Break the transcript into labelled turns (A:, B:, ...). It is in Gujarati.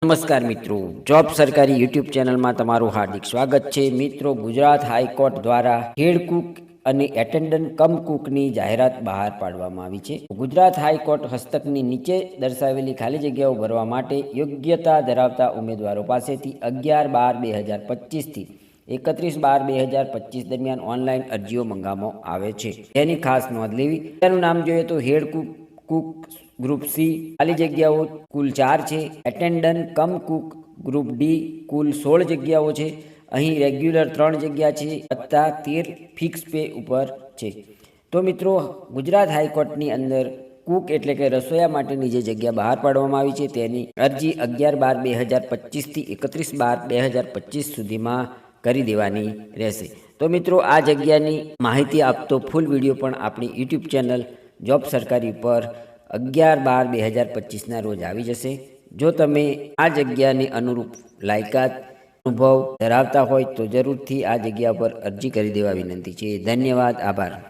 A: નમસ્કાર મિત્રો, જોબ સરકારી યુટ્યુબ ચેનલમાં તમારું હાર્દિક સ્વાગત છે। મિત્રો, ગુજરાત હાઈકોર્ટ દ્વારા હેડ કુક અને એટેન્ડન્ટ કમ કુકની જાહેરાત બહાર પાડવામાં આવી છે। ગુજરાત હાઈકોર્ટ હસ્તકની નીચે દર્શાવેલી ખાલી જગ્યાઓ ભરવા માટે યોગ્યતા ધરાવતા ઉમેદવારો પાસેથી 11/12/2025 થી 31/12/2025 દરમિયાન ઓનલાઈન અરજીઓ મંગાવવામાં આવે છે। તેની ખાસ નોંધ લેવી। તેનું નામ જોઈએ તો હેડ કુક ગ્રુપ સી ખાલી જગ્યાઓ કુલ 4 છે। એટેન્ડન્ટ કમ કુક ગ્રુપ ડી કુલ 16 જગ્યાઓ છે। અહીં રેગ્યુલર 3 જગ્યા છે વત્તા 13 ફિક્સ પે ઉપર છે। તો મિત્રો, ગુજરાત હાઈકોર્ટની અંદર કુક એટલે કે રસોઈયા માટેની જે જગ્યા બહાર પાડવામાં આવી છે તેની અરજી 11/12/2025 થી 31/12/2025 સુધીમાં કરી દેવાની રહેશે। તો મિત્રો, આ જગ્યાની માહિતી આપતો ફૂલ વિડીયો પણ આપણી યુટ્યુબ ચેનલ જોબ સરકારી પર 11/12/2025ના રોજ આવી જશે। જો તમે આ જગ્યાની અનુરૂપ લાયકાત અનુભવ ધરાવતા હોય તો જરૂરથી આ જગ્યા પર અરજી કરી દેવા વિનંતી છે। ધન્યવાદ, આભાર।